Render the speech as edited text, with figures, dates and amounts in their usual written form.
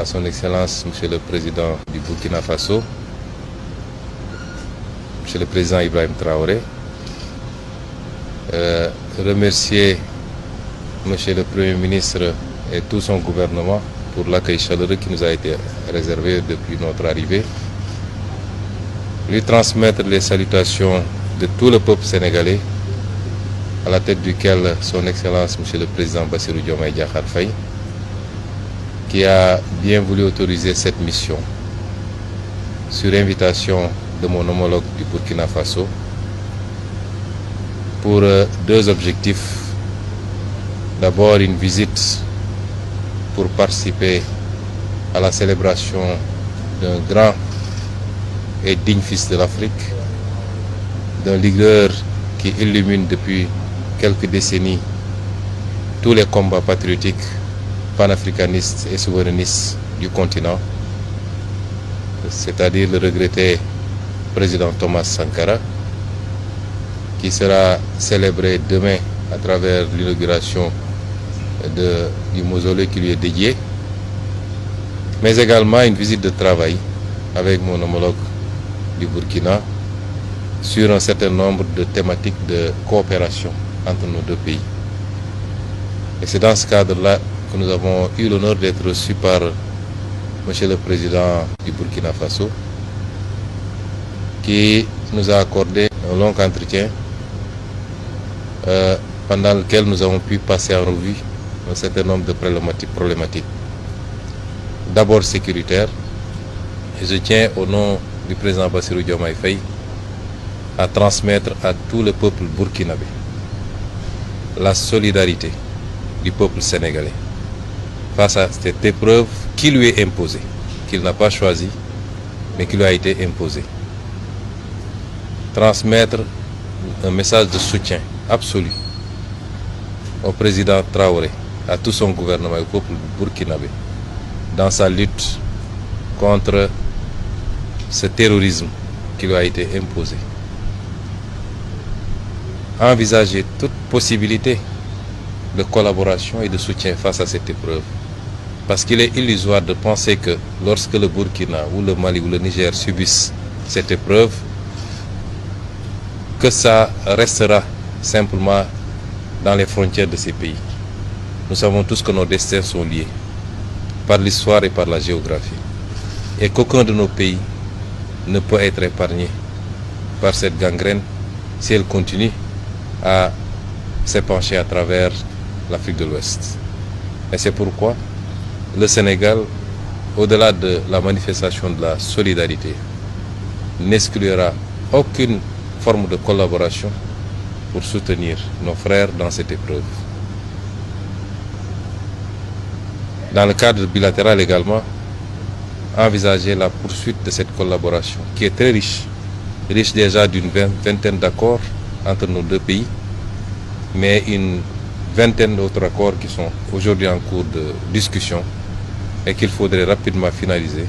À son Excellence, Monsieur le Président du Burkina Faso, Monsieur le Président Ibrahim Traoré, remercier Monsieur le Premier ministre et tout son gouvernement pour l'accueil chaleureux qui nous a été réservé depuis notre arrivée, lui transmettre les salutations de tout le peuple sénégalais, à la tête duquel son Excellence Monsieur le Président Bassirou Diomaye Diakhar Faye, qui a bien voulu autoriser cette mission sur invitation de mon homologue du Burkina Faso pour deux objectifs. D'abord, une visite pour participer à la célébration d'un grand et digne fils de l'Afrique, d'un leader qui illumine depuis quelques décennies tous les combats patriotiques, panafricanistes et souverainistes du continent, c'est-à-dire le regretté président Thomas Sankara, qui sera célébré demain à travers l'inauguration du mausolée qui lui est dédié, mais également une visite de travail avec mon homologue du Burkina sur un certain nombre de thématiques de coopération entre nos deux pays. Et c'est dans ce cadre-là que nous avons eu l'honneur d'être reçus par Monsieur le Président du Burkina Faso, qui nous a accordé un long entretien pendant lequel nous avons pu passer en revue un certain nombre de problématiques. D'abord sécuritaires, et je tiens au nom du président Bassirou Diomaye Faye à transmettre à tout le peuple burkinabé la solidarité du peuple sénégalais face à cette épreuve qui lui est imposée, qu'il n'a pas choisie, mais qui lui a été imposée. Transmettre un message de soutien absolu au président Traoré, à tout son gouvernement et au peuple burkinabé dans sa lutte contre ce terrorisme qui lui a été imposé. Envisager toute possibilité de collaboration et de soutien face à cette épreuve. Parce qu'il est illusoire de penser que lorsque le Burkina ou le Mali ou le Niger subissent cette épreuve, que ça restera simplement dans les frontières de ces pays. Nous savons tous que nos destins sont liés par l'histoire et par la géographie. Et qu'aucun de nos pays ne peut être épargné par cette gangrène si elle continue à s'épancher à travers l'Afrique de l'Ouest. Et c'est pourquoi le Sénégal, au-delà de la manifestation de la solidarité, n'exclura aucune forme de collaboration pour soutenir nos frères dans cette épreuve. Dans le cadre bilatéral également, envisager la poursuite de cette collaboration qui est très riche déjà d'une vingtaine d'accords entre nos deux pays, mais une vingtaine d'autres accords qui sont aujourd'hui en cours de discussion et qu'il faudrait rapidement finaliser.